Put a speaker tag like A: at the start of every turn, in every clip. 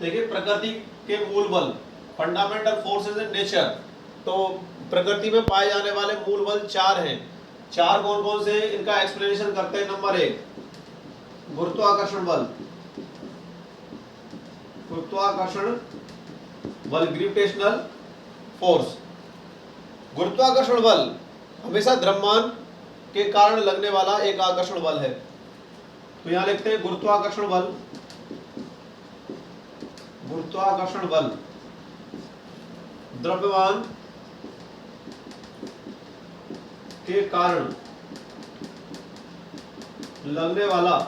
A: देखिए प्रकृति के मूल बल, फंडामेंटल फोर्सेस इन नेचर, तो प्रकृति में पाए जाने वाले मूल बल 4 हैं। 4 कौन कौन से, इनका एक्सप्लेनेशन करते हैं। नंबर 1 गुरुत्वाकर्षण बल, गुरुत्वाकर्षण बल, ग्रेविटेशनल फोर्स। गुरुत्वाकर्षण बल हमेशा द्रव्यमान के कारण लगने वाला एक आकर्षण बल है। तो यहां लिखते हैं गुरुत्वाकर्षण बल, गुरुत्वाकर्षण बल द्रव्यमान के कारण लगने वाला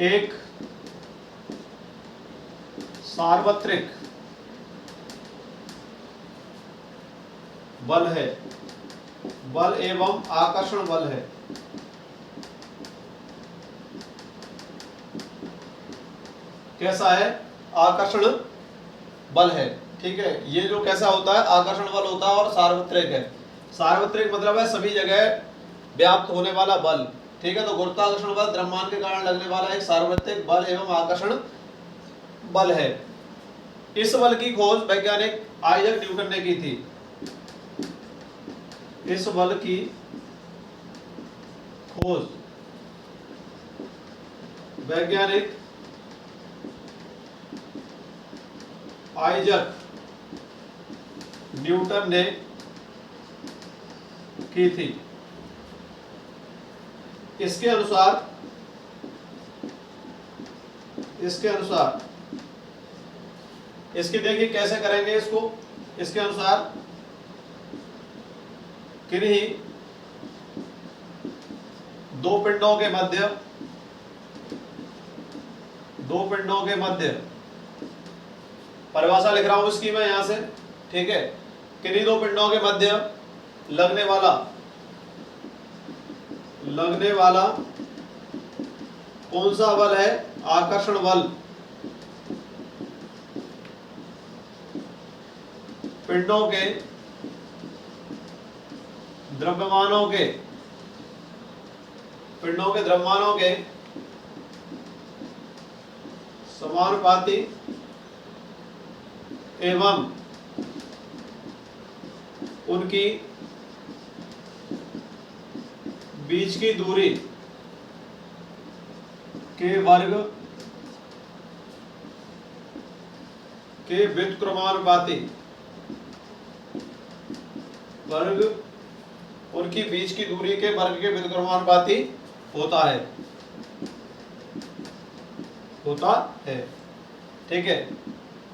A: एक सार्वत्रिक बल है, बल एवं आकर्षण बल है। कैसा है? आकर्षण बल है। ठीक है, ये जो कैसा होता है, आकर्षण बल होता है और सार्वत्रिक है। सार्वत्रिक मतलब है सभी जगह व्याप्त होने वाला बल। ठीक है, तो गुरुत्वाकर्षण बल द्रव्यमान के कारण लगने वाला एक सार्वत्रिक बल एवं आकर्षण बल है। इस बल की खोज वैज्ञानिक आइजैक न्यूटन ने की थी। इस बल की खोज वैज्ञानिक आइजैक न्यूटन ने की थी। इसके अनुसार इसकी देखिए कैसे करेंगे इसको। इसके अनुसार किन्हीं दो पिंडों के मध्य परिभाषा लिख रहा हूं इसकी मैं यहां से। ठीक है, किन्हीं दो पिंडों के मध्य लगने वाला कौन सा बल है? आकर्षण बल। पिंडों के द्रव्यमानों के समानुपाती एवं उनकी बीच की दूरी के वर्ग के व्युत्क्रमानुपाती, उनकी बीच की दूरी के वर्ग के व्युत्क्रमानुपाती होता है। ठीक है,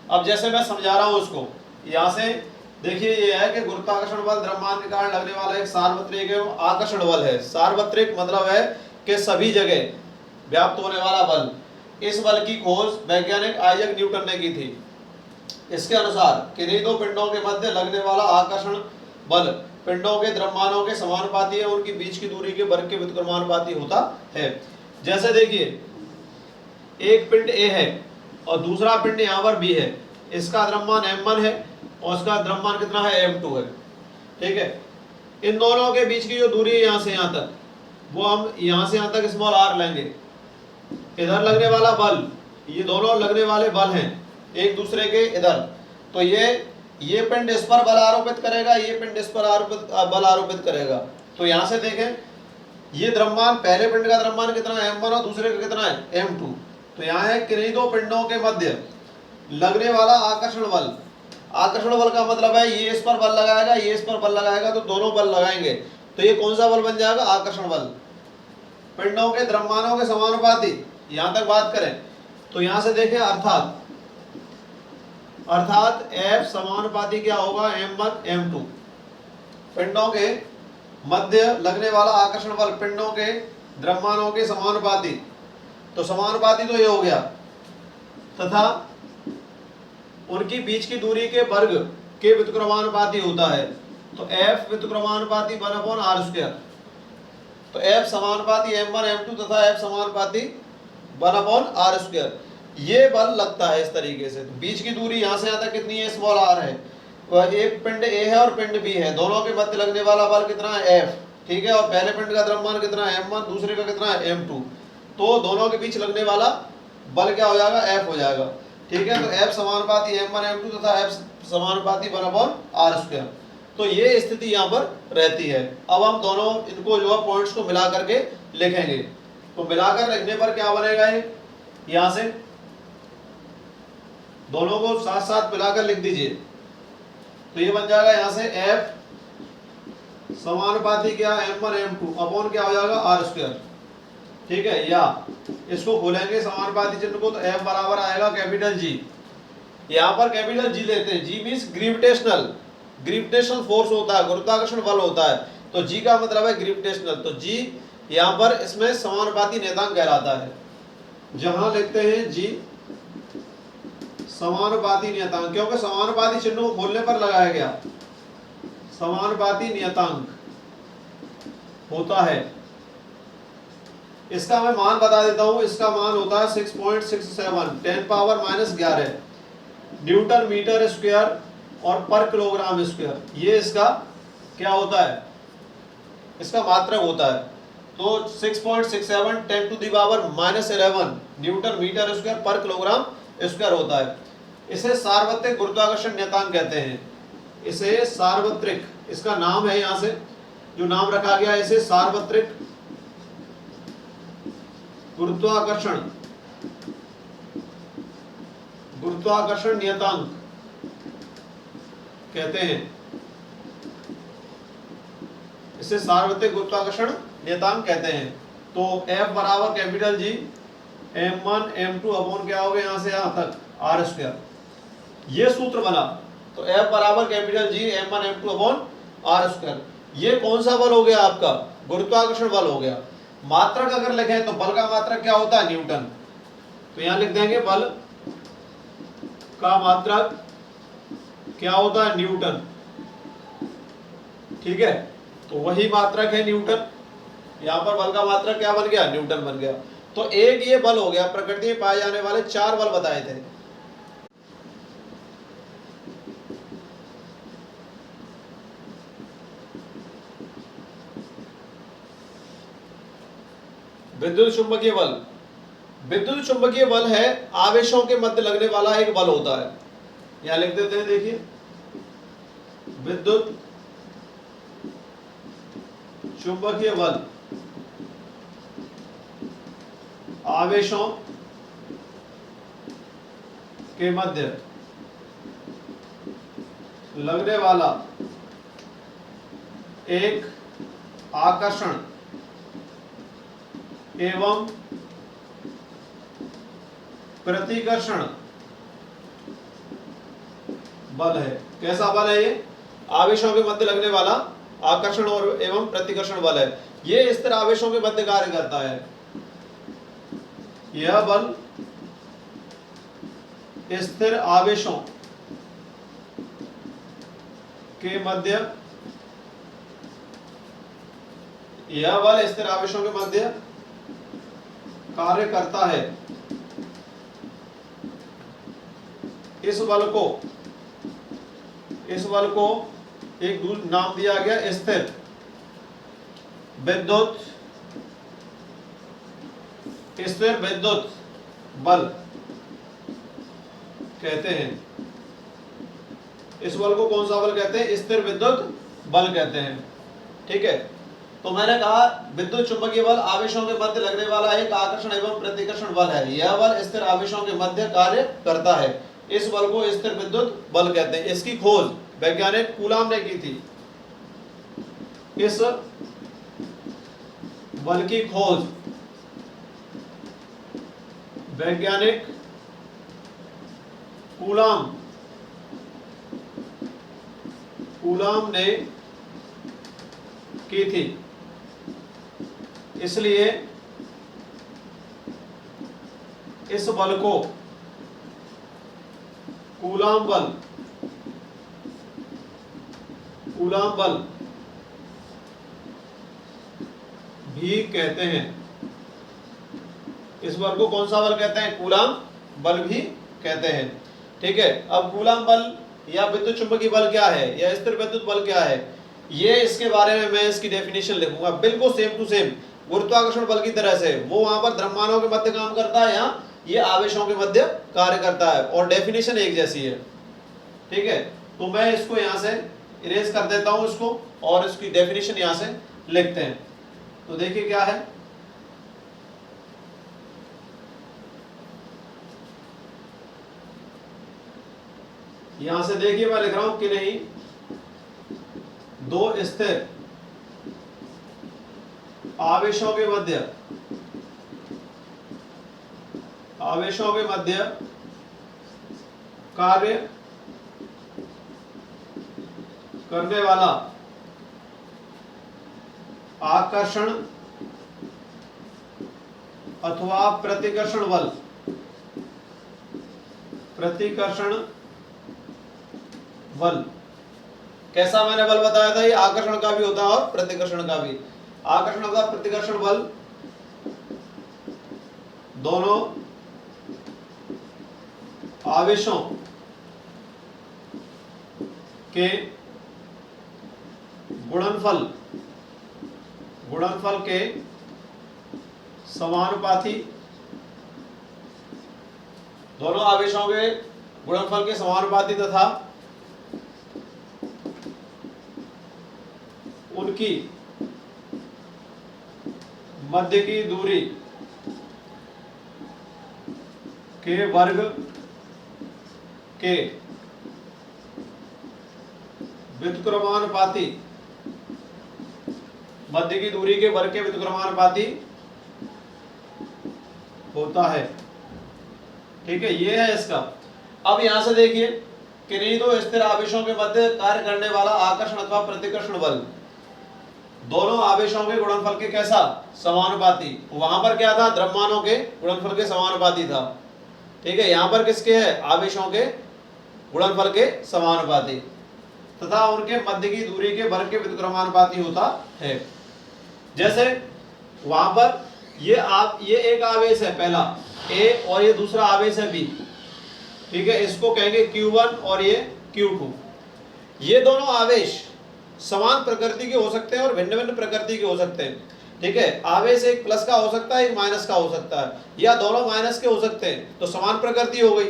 A: अब जैसे मैं समझा रहा हूं उसको, यहां से देखिए ये है कि गुरुत्वाकर्षण बल द्रव्यमान के कारण लगने वाला एक सार्वत्रिक एवं आकर्षण बल है। सार्वत्रिक मतलब है कि सभी जगह व्याप्त होने वाला बल। इस बल की खोज वैज्ञानिक आइजैक न्यूटन ने की थी। इसके अनुसार किन्हीं दो पिंडों के मध्य लगने वाला आकर्षण बल पिंडों के द्रव्यमानों के समानुपाती है, उनकी बीच की दूरी के वर्ग के व्युत्क्रमानुपाती होता है। जैसे देखिए एक पिंड A है और दूसरा पिंड यहाँ पर B है। इसका द्रव्यमान m1 है और इसका द्रव्यमान कितना है? m2 है। ठीक है, इन दोनों के बीच की जो दूरी है यहाँ से यहाँ तक, वो हम यहाँ से यहाँ तक स्मॉल r लेंगे। इधर लगने वाला बल, ये दोनों लगने वाले बल हैं एक दूसरे के इधर, तो ये पिंड इस पर बल आरोपित करेगा, ये पिंड इस पर बल आरोपित करेगा। तो यहाँ से देखें, ये द्रव्यमान, पहले पिंड का द्रव्यमान कितना है? m1 और दूसरे का कितना है? m2। तो यहाँ है किन्हीं दो पिंडों के मध्य लगने वाला आकर्षण बल। आकर्षण बल का मतलब है ये इस पर बल लगाएगा, ये इस पर बल लगाएगा, तो दोनों बल लगाएंगे, तो ये कौन सा बल बन जाएगा? आकर्षण बल। पिंडों के द्रव्यमानों के समानुपाती, यहां तक बात करें तो यहां से देखें, अर्थात F समानुपाती क्या होगा? m1 m2। पिंडों के मध्य लगने वाला आकर्षण बल पिंडों के द्रव्यमानों के समानुपाती, तो समानुपाती तो ये हो गया, तथा उनकी बीच की दूरी के वर्ग के व्युत्क्रमानुपाती होता है। तो F व्युत्क्रमानुपाती 1/r²। तो F समानुपाती m1 m2 तथा F समानुपाती 1/r²। ये बल लगता है इस तरीके से। तो बीच की दूरी यहाँ से यहाँ तक कितनी है? स्मॉल r है। वह एक पिंड A है और पिंड B है, दोनों के मध्य लगने वाला बल कितना है? F। ठीक है, और पहले पिंड का द्रव्यमान कितना है? m1, दूसरे का कितना है? m2। तो दोनों के बीच लगने वाला बल क्या हो जाएगा, F हो जाएगा। ठीक है, तो F समानुपाती m1 m2 तथा F समानुपाती 1/r²। तो ये स्थिति यहाँ पर रहती है। अब हम दोनों इनको जो है पॉइंट्स को मिला करके लिखेंगे। तो मिलाकर लिखने पर क्या बनेगा, ये यहाँ से दोनों को साथ साथ मिलाकर लिख दीजिए। तो ये बन जाएगा यहाँ से F समानुपाती क्या, m1 m2 अपॉन क्या हो जाएगा, r²। ठीक है, या इसको खोलेंगे समानुपाती चिन्ह को, तो F बराबर आएगा कैपिटल G। यहाँ पर कैपिटल G लेते हैं। G मीन्स ग्रेविटेशनल फोर्स होता है, गुरुत्वाकर्षण बल होता है। तो G का मतलब है ग्रेविटेशनल। तो G यहाँ पर इसमें समानुपाती नियतांक कहलाता है। जहां लिखते हैं G समानुपाती नियतांक, क्योंकि समानुपाती चिन्ह को खोलने पर लगाया गया। समानुपाती नियतांक होता है, इसका मैं मान बता देता हूं। इसका मान होता है 6.67 10⁻⁻11 न्यूटन मीटर स्क्वायर और पर किलोग्राम स्क्वायर। ये इसका क्या होता है, इसका मात्रक होता है। तो 6.67 10⁻⁻11 न्यूटन मीटर स्क्वायर पर किलोग्राम स्क्वायर होता है। इसे सार्वत्रिक गुरुत्वाकर्षण नियतांक कहते हैं। इसे सार्वत्रिक, इसका नाम है, यहां से जो नाम रखा गया है, इसे सार्वत्रिक गुरुत्वाकर्षण नियतांक कहते हैं। इसे सार्वत्रिक गुरुत्वाकर्षण नियतांक कहते हैं। तो F बराबर capital G m1 m2 upon क्या हो गया, यहां से यहां तक r²। ये सूत्र बना। तो F बराबर capital G m1 m2 upon r²। ये कौन सा बल हो गया, आपका गुरुत्वाकर्षण बल हो गया। मात्रक अगर लिखें तो बल का मात्रक क्या होता है, न्यूटन। तो यहां लिख देंगे बल का मात्रक क्या होता है, न्यूटन। ठीक है, तो वही मात्रक है न्यूटन। यहां पर बल का मात्रक क्या बन गया, न्यूटन बन गया। तो एक ये बल हो गया। प्रकृति में पाए जाने वाले 4 बल बताए थे। विद्युत चुंबकीय बल। विद्युत चुंबकीय बल है आवेशों के मध्य लगने वाला एक बल होता है। यहां लिख देते हैं, देखिए विद्युत चुंबकीय बल आवेशों के मध्य लगने वाला एक आकर्षण एवं प्रतिकर्षण बल है। कैसा बल है ये, आवेशों के मध्य लगने वाला आकर्षण और एवं प्रतिकर्षण बल है। ये स्थिर आवेशों के मध्य कार्य करता है। यह बल स्थिर आवेशों के मध्य, यह बल स्थिर आवेशों के मध्य कार्य करता है। इस बल को एक नाम दिया गया स्थिर विद्युत बल कहते हैं। इस बल को कौन सा बल कहते हैं, स्थिर विद्युत बल कहते हैं। ठीक है, तो मैंने कहा विद्युत चुंबकीय बल आवेशों के मध्य लगने वाला एक आकर्षण एवं प्रतिकर्षण बल है। यह बल स्थिर आवेशों के मध्य कार्य करता है। इस बल को स्थिर विद्युत बल कहते हैं। इसकी खोज वैज्ञानिक कूलाम ने की थी। इस बल की खोज वैज्ञानिक कूलाम ने की थी। इसलिए इस बल को कूलाम बल भी कहते हैं। इस बल को कौन सा बल कहते हैं, कूलाम बल भी कहते हैं। ठीक है, अब कूलाम बल या विद्युत चुंबकीय बल क्या है या स्थिर विद्युत बल क्या है, ये इसके बारे में मैं इसकी डेफिनेशन लिखूंगा बिल्कुल सेम टू सेम गुरुत्वाकर्षण बल की तरह से। वो वहां पर द्रव्यमानों के मध्य काम करता है, यहाँ ये आवेशों के मध्य कार्य करता है और डेफिनेशन एक जैसी है। ठीक है, तो मैं इसको यहां से इरेज कर देता हूं इसको और इसकी डेफिनेशन यहां से लिखते हैं। तो देखिए क्या है, यहां से देखिए मैं लिख रहा हूं कि नहीं, दो स्थिर आवेशों के मध्य कार्य करने वाला आकर्षण अथवा प्रतिकर्षण बल, कैसा मैंने बल बताया था, ये आकर्षण का भी होता है और प्रतिकर्षण का भी। आकर्षण अथवा प्रतिकर्षण बल दोनों आवेशों के गुणनफल के समानुपाती, दोनों आवेशों के गुणनफल के समानुपाती तथा उनकी मध्य की दूरी के वर्ग के व्युत्क्रमानुपाती, मध्य की दूरी के वर्ग के व्युत्क्रमानुपाती होता है। ठीक है, ये है इसका। अब यहां से देखिए, किन्हीं दो स्थिर आवेशों के मध्य कार्य करने वाला आकर्षण अथवा प्रतिकर्षण बल दोनों आवेशों के गुणनफल के कैसा, समानुपाती। वहां पर क्या था, द्रव्यमानों के गुणनफल के समानुपाती था। ठीक है, यहां पर किसके है, आवेशों के गुणनफल के समानुपाती तथा उनके मध्य की दूरी के वर्ग के व्युत्क्रमानुपाती होता है। जैसे वहां पर ये एक आवेश है पहला A और ये दूसरा आवेश है B। ठीक है, इसको कहेंगे Q1 और ये Q2। ये दोनों आवेश समान प्रकृति के हो सकते हैं और भिन्न भिन्न प्रकृति के हो सकते हैं। ठीक है, आवेश एक प्लस का हो सकता है, एक माइनस का हो सकता है, या दोनों माइनस के हो सकते हैं तो समान प्रकृति हो गई,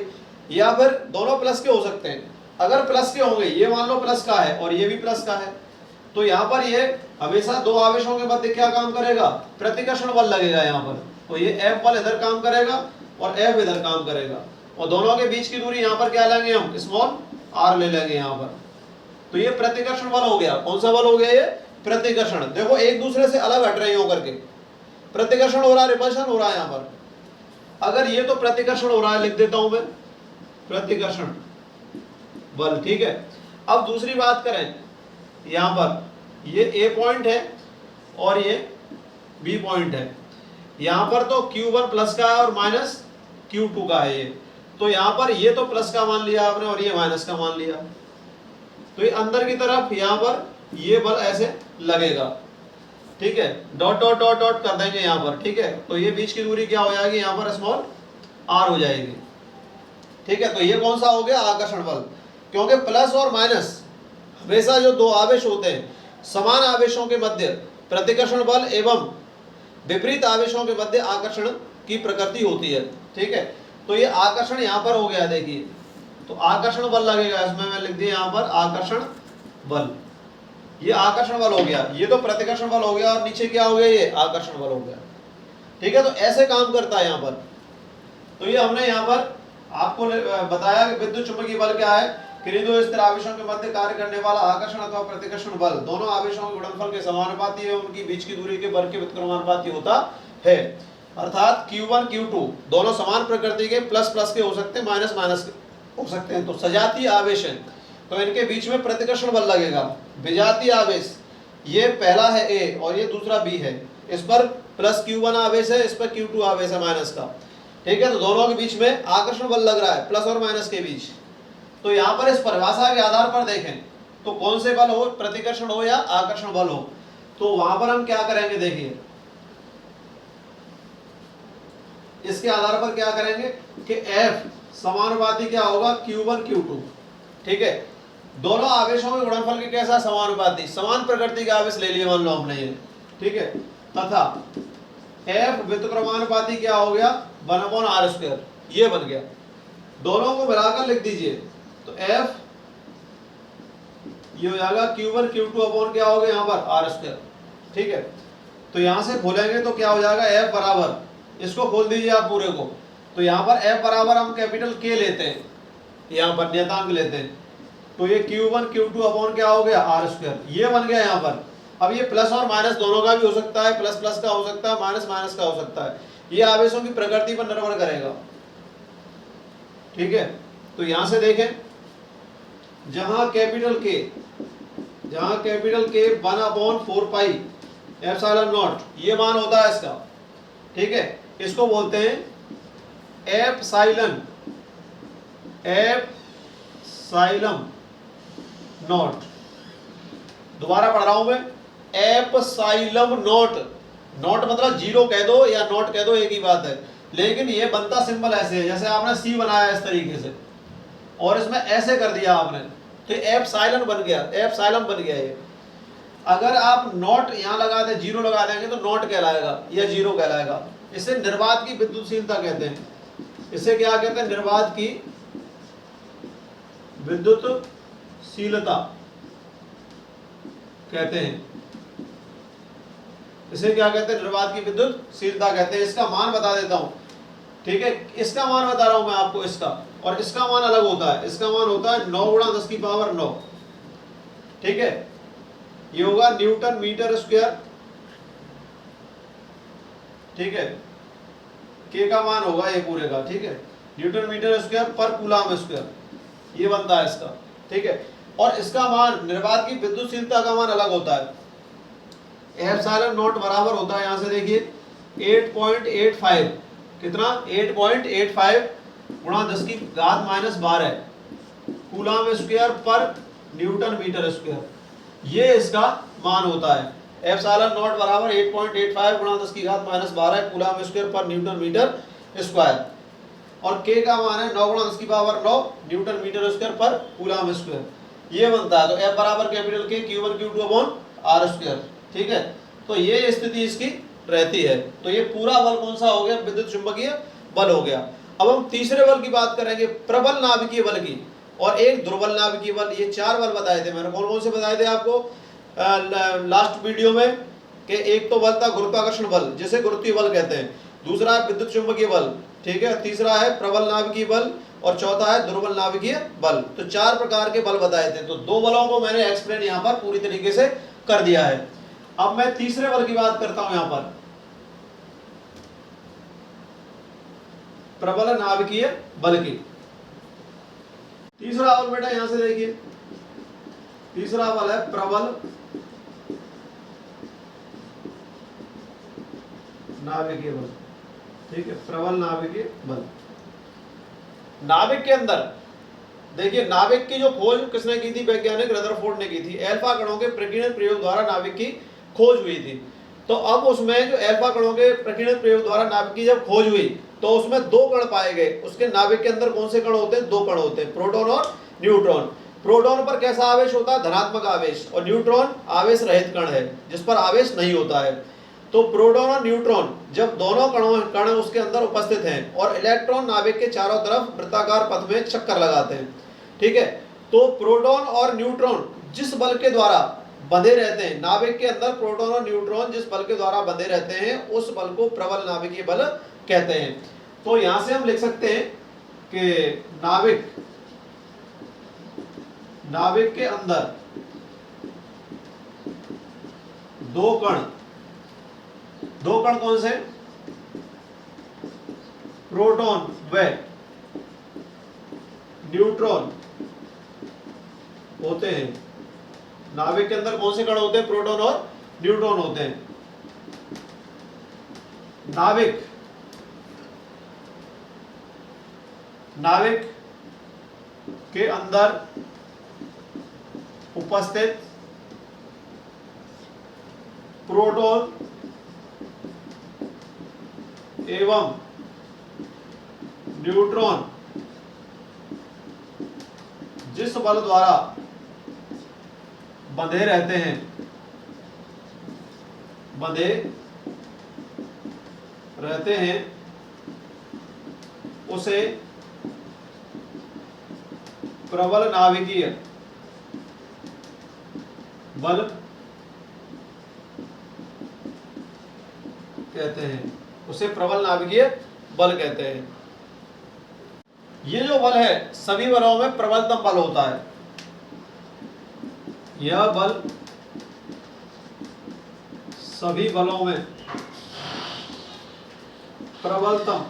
A: या फिर दोनों प्लस के हो सकते हैं। अगर प्लस के होंगे, ये मान लो प्लस का है और ये भी प्लस का है, तो यहाँ पर ये हमेशा दो आवेशों के मध्य क्या काम करेगा, प्रतिकर्षण बल लगेगा यहाँ पर। तो ये F बल इधर काम करेगा और F इधर काम करेगा, और दोनों के बीच की दूरी यहाँ पर क्या लेंगे हम, स्मॉल r ले लेंगे यहाँ पर। तो ये प्रतिकर्षण बल हो गया। कौन सा बल हो गया, ये प्रतिकर्षण। देखो एक दूसरे से अलग हट रही हो करके, प्रतिकर्षण हो रहा है, रिपल्शन हो रहा है यहाँ पर। अगर ये तो प्रतिकर्षण हो रहा है, लिख देता हूं मैं प्रतिकर्षण बल। ठीक है, अब दूसरी बात करें, यहां पर ये A पॉइंट है और ये B पॉइंट है। यहां पर तो Q1 प्लस का है और माइनस Q2 का है ये, तो यहां पर ये तो प्लस का मान लिया आपने और ये माइनस का मान लिया, तो ये अंदर की तरफ यहां पर ये बल ऐसे लगेगा। ठीक है, डॉट डॉट डॉट डॉट कर देंगे यहाँ पर। ठीक है, तो ये बीच की दूरी क्या हो जाएगी, यहाँ पर स्मॉल r हो जाएगी। ठीक है, तो ये कौन सा हो गया, आकर्षण बल। क्योंकि प्लस और माइनस हमेशा जो दो आवेश होते हैं, समान आवेशों के मध्य प्रतिकर्षण बल एवं विपरीत आवेशों के मध्य आकर्षण की प्रकृति होती है। ठीक है, तो ये आकर्षण यहाँ पर हो गया, देखिए, तो आकर्षण बल लगेगा, इसमें मैं लिख दिया यहाँ पर आकर्षण बल। ये आकर्षण बल हो गया, ये तो प्रतिकर्षण बल हो गया, और नीचे क्या हो गया, ये आकर्षण बल हो गया। ठीक है, तो ऐसे काम करता है यहाँ पर। तो ये हमने यहाँ पर आपको बताया कि विद्युत चुंबकीय बल क्या है, किन्हीं दो स्थिर आवेशों के मध्य कार्य करने वाला आकर्षण अथवा प्रतिकर्षण बल दोनों आवेशों के गुणनफल के समानुपाती है, उनकी बीच की दूरी के वर्ग के व्युत्क्रमानुपाती होता है। अर्थात Q1 Q2 दोनों समान प्रकृति के, प्लस प्लस के हो सकते हैं, माइनस माइनस के हो सकते हैं। तो सजातीय आवेश है तो इनके बीच में प्रतिकर्षण बल लगेगा। विजातीय आवेश, ये पहला है A और ये दूसरा B है, इस पर प्लस Q1 आवेश है, इस पर Q2 आवेश है माइनस का। ठीक है, तो दोनों के बीच में आकर्षण बल लग रहा है, प्लस और माइनस के बीच। तो यहाँ पर इस परिभाषा के आधार पर देखें तो कौन से बल हो, प्रतिकर्षण हो या आकर्षण बल हो, तो वहां पर हम क्या करेंगे, देखिए इसके आधार पर क्या करेंगे कि F समानुपाती क्या होगा, Q1 Q2। ठीक है, दोनों आवेशों के गुणनफल के कैसा, समानुपाती, समान प्रकृति के आवेश ले लिए मान लो हमने ये। ठीक है, तथा F व्युत्क्रमानुपाती क्या हो गया, 1/r², ये बन गया। दोनों को मिलाकर लिख दीजिए, तो F ये हो जाएगा Q1 Q2 अपॉन क्या हो गया यहाँ पर r²। ठीक है, तो यहां से खोलेंगे तो क्या हो जाएगा, F बराबर, इसको खोल दीजिए आप पूरे को, तो यहाँ पर F बराबर हम कैपिटल K लेते हैं, यहाँ पर नियतांक लेते हैं, तो ये Q1 Q2 अपॉन क्या हो गया r², ये बन गया यहाँ पर। अब ये प्लस और माइनस दोनों का भी हो सकता है, प्लस प्लस का हो सकता है, माइनस माइनस का हो सकता है, ये आवेशों की प्रकृति पर निर्भर करेगा। ठीक है, तो यहां से देखें, जहां कैपिटल K 1/4 एप्सिलॉन नॉट ये मान होता है इसका। ठीक है, इसको बोलते हैं एप्सिलॉन नॉट। दोबारा पढ़ रहा हूं मैं, एप्सिलॉन नॉट। नॉट मतलब जीरो कह दो या नॉट कह दो, एक ही बात है, लेकिन ये बनता सिंबल ऐसे है, जैसे आपने सी बनाया इस तरीके से और इसमें ऐसे कर दिया आपने, तो एप्सिलॉन बन गया, एप्सिलॉन बन गया ये। अगर आप नॉट यहाँ लगा दे, जीरो लगा देंगे तो नॉट कहलाएगा या जीरो कहलाएगा। इसे निर्वात की विद्युतशीलता कहते हैं। इसे क्या कहते हैं, निर्वात की विद्युतशीलता कहते हैं। इसे क्या कहते हैं, निर्वात की विद्युतशीलता कहते हैं। इसका मान बता देता हूं। ठीक है, इसका मान बता रहा हूं मैं आपको, इसका और इसका मान अलग होता है। इसका मान होता है 9 × 10⁹। ठीक है, ये होगा न्यूटन मीटर स्क्वायर। ठीक है, के का मान होगा ये पूरे का। ठीक है, न्यूटन मीटर स्क्वायर पर कूलम स्क्वायर, ये बनता है इसका। ठीक है, और इसका मान, निर्वात की विद्युतशीलता का मान अलग होता है। एप्सिलॉन नॉट बराबर होता है, यहां से देखिए 8.85, कितना 8.85 × 10⁻⁻12 कूलम स्क्वायर पर न्यूटन मीटर स्क्वायर, ये इसका मान होता है। एप्सिलॉन नॉट बराबर 8.85 × 10⁻12 कूलम स्क्वायर पर न्यूटन मीटर स्क्वायर, और के का मान है 9 × 10⁹ न्यूटन मीटर स्क्वायर पर कूलम स्क्वायर, ये बनता है। तो F बराबर capital K Q1 Q2 upon r²। ठीक है, तो ये स्थिति इसकी रहती है। तो ये पूरा बल कौन सा हो गया, विद्युत चुंबकीय बल हो गया। अब हम तीसरे बल की बात करेंगे, प्रबल नाभिकीय बल की, और एक दुर्बल नाभिकीय बल। ये 4 बल बताए थे मैंने, कौन कौन से बताए थे आपको लास्ट वीडियो में, कि एक तो बल था गुरुत्वाकर्षण बल, जिसे गुरुत्वीय बल कहते हैं, दूसरा है विद्युत चुंबकीय बल, ठीक है, तीसरा है प्रबल नाभिकीय बल, और चौथा है दुर्बल नाभिकीय बल। तो 4 प्रकार के बल बताए थे। तो 2 बलों को मैंने एक्सप्लेन यहाँ पर पूरी तरीके से कर दिया है। अब मैं तीसरे बल की बात करता हूं, यहां पर प्रबल नाभिकीय बल की। तीसरा बल बेटा यहां से देखिए, तीसरा बल है प्रबल नाभिकीय बल। ठीक है, प्रबल नाभिकीय बल। नाभिक के अंदर देखिए, नाभिक की जो खोज किसने की थी, वैज्ञानिक रदरफोर्ड ने की थी। अल्फा कणों के प्रकीर्णन प्रयोग द्वारा नाभिक की खोज हुई थी। तो अब उसमें जो अल्फा कणों के प्रकीर्णन प्रयोग द्वारा नाभिक की जब खोज हुई, तो उसमें 2 कण पाए गए। उसके नाभिक के अंदर कौन से कण होते हैं, 2 कण होते हैं, प्रोटॉन और न्यूट्रॉन। प्रोटॉन पर कैसा आवेश होता है, धनात्मक आवेश, और न्यूट्रॉन आवेश रहित कण है, जिस पर आवेश नहीं होता है। तो प्रोटॉन और न्यूट्रॉन जब दोनों कण उसके अंदर उपस्थित हैं, और इलेक्ट्रॉन नाभिक के चारों तरफ वृत्ताकार पथ में चक्कर लगाते हैं। ठीक है, तो प्रोटॉन और न्यूट्रॉन जिस बल के द्वारा बंधे रहते हैं, नाभिक के अंदर प्रोटॉन और न्यूट्रॉन जिस बल के द्वारा बंधे रहते हैं, उस बल को प्रबल नाभिकीय बल कहते हैं। तो यहां से हम लिख सकते हैं कि नाभिक के अंदर 2 कण कौन से, प्रोटॉन व न्यूट्रॉन होते हैं। नाभिक के अंदर कौन से कण होते हैं, प्रोटॉन और न्यूट्रॉन होते हैं। नाभिक के अंदर उपस्थित प्रोटॉन एवं न्यूट्रॉन जिस बल द्वारा बंधे रहते हैं उसे प्रबल नाभिकीय बल कहते हैं, उसे प्रबल नाभिकीय बल कहते हैं। ये जो बल है सभी बलों में प्रबलतम बल होता है। यह बल सभी बलों में प्रबलतम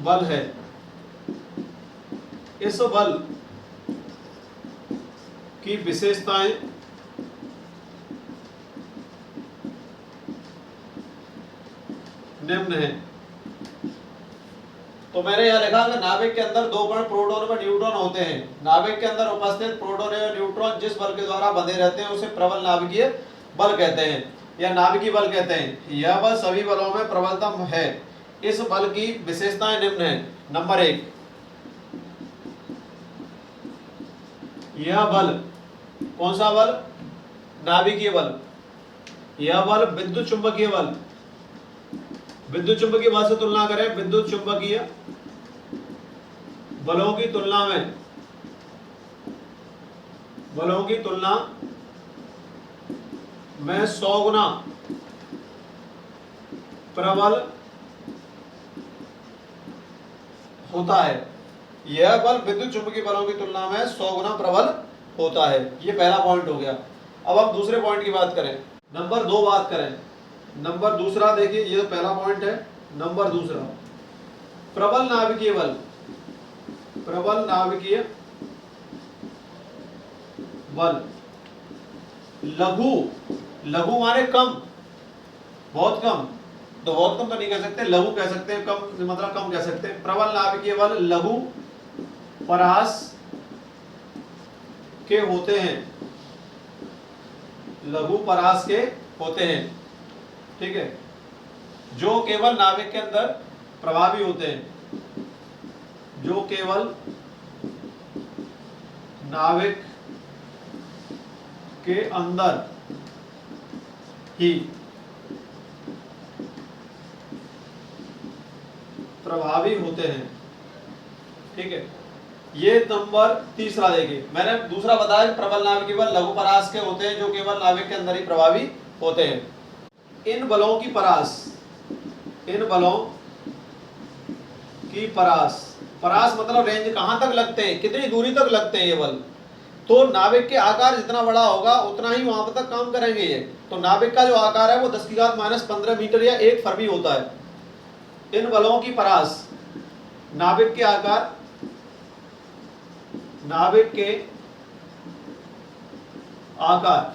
A: बल है। इस बल की विशेषताएं निम्न है। तो मैंने यह लिखा कि नाभिक के अंदर दो कण प्रोटॉन व न्यूट्रॉन होते हैं। नाभिक के अंदर उपस्थित प्रोटॉन एवं न्यूट्रॉन जिस बल के द्वारा बंधे रहते हैं उसे प्रबल नाभिकीय बल कहते हैं या नाभिकीय बल कहते हैं। यह बल सभी बलों में प्रबलतम है। इस बल की विशेषताएं निम्न है। नंबर 1, यह बल कौन सा बल? नाभिकीय बल। यह बल विद्युत चुंबकीय बल, विद्युत चुंबकीय बल से तुलना करें, विद्युत चुंबकीय बलों की तुलना में 100 गुना प्रबल होता है। यह बल विद्युत चुंबकीय बलों की तुलना में 100 गुना प्रबल होता है। ये पहला पॉइंट हो गया। अब हम दूसरे पॉइंट की बात करें, नंबर 2 बात करें। नंबर दूसरा देखिए, ये तो पहला पॉइंट है। नंबर दूसरा, प्रबल नाभिकीय बल, प्रबल नाभिकीय बल लघु, लघु माने कम, बहुत कम, तो बहुत कम तो नहीं कह सकते, लघु कह सकते हैं, कम मतलब कम कह सकते हैं। प्रबल नाभिकीय बल लघु परास के होते हैं, लघु परास के होते हैं, ठीक है, जो केवल नाभिक के अंदर प्रभावी होते हैं, जो केवल नाभिक के अंदर ही प्रभावी होते हैं, ठीक है। ये नंबर तीसरा देखिए, मैंने दूसरा बताया कि प्रबल नाभिकीय बल लघु परास के होते हैं जो केवल नाभिक के अंदर ही प्रभावी होते हैं। इन बलों की परास, इन बलों की परास, परास मतलब रेंज कहां तक लगते हैं, कितनी दूरी तक लगते हैं ये बल। तो नाभिक के आकार जितना बड़ा होगा उतना ही वहां तक काम करेंगे ये। तो नाभिक का जो आकार है वो 10⁻⁻15 मीटर या 1 फरमी होता है। इन बलों की परास, नाभिक के आकार, नाभिक के आकार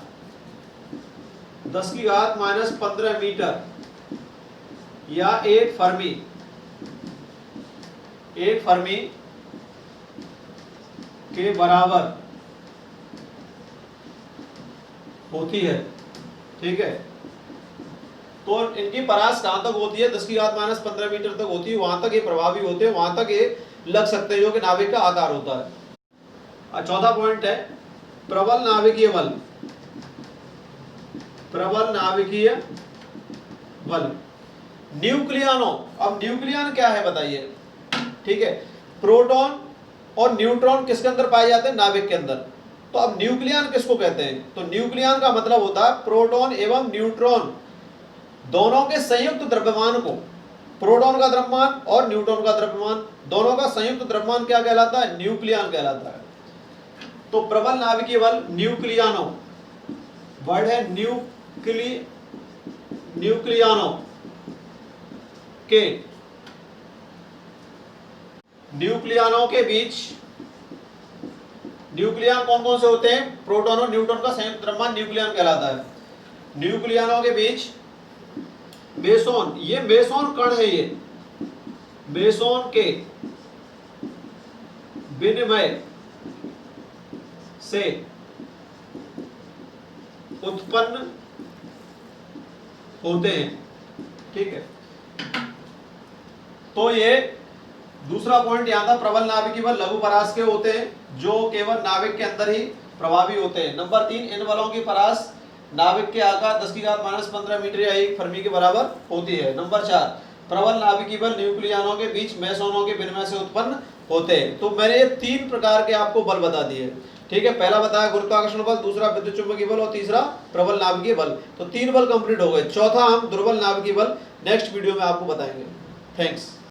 A: 10⁻⁻15 मीटर या 1 फरमी, 1 फरमी के बराबर होती है, ठीक है। तो इनकी परास कहां तक होती है? 10⁻⁻15 मीटर तक होती है, वहां तक ये प्रभावी होते हैं, वहां तक ये लग सकते हैं, जो कि नाभिक का आकार होता है। चौथा पॉइंट है प्रबल नाभिकीय बल, प्रबल नाभिकीय बल न्यूक्लियनों। अब न्यूक्लियन क्या है बताइए, ठीक है। प्रोटॉन और न्यूट्रॉन किसके अंदर पाए जाते हैं? नाभिक के अंदर। तो अब न्यूक्लियन किसको कहते हैं? तो न्यूक्लियन का मतलब होता है प्रोटॉन एवं न्यूट्रॉन दोनों के संयुक्त द्रव्यमान को, प्रोटॉन का द्रव्यमान और न्यूट्रॉन का द्रव्यमान, दोनों का संयुक्त द्रव्यमान क्या कहलाता है? न्यूक्लियन कहलाता है। तो प्रबल नाभिकीय बल न्यूक्लियनों, वर्ड है न्यूक्लियनों के, न्यूक्लियनों के बीच, न्यूक्लियन कौन कौन से होते हैं? प्रोटॉन और न्यूट्रॉन का संयुक्त द्रव्यमान न्यूक्लियन कहलाता है। न्यूक्लियनों के बीच मेसोन, ये मेसोन कण है, ये मेसोन के विनिमय से उत्पन्न होते हैं, ठीक है। तो ये दूसरा पॉइंट यहां था, प्रबल नाभिकीय बल लघु परास के होते हैं जो केवल नाभिक के अंदर ही प्रभावी होते हैं। नंबर 3, इन बलों की परास नाभिक के आकार 10⁻⁻15 मीटर या 1 फर्मी के बराबर होती है। नंबर 4, प्रबल नाभिकीय बल न्यूक्लियनों के बीच मेसोनों के विनिमय से उत्पन्न होते हैं। तो मैंने ये 3 प्रकार के आपको बल बता दिए, ठीक है। पहला बताया गुरुत्वाकर्षण बल, दूसरा विद्युत चुंबकीय बल और तीसरा प्रबल नाभिकीय बल। तो 3 बल कंप्लीट हो गए। चौथा हम दुर्बल नाभिकीय बल नेक्स्ट वीडियो में आपको बताएंगे। थैंक्स।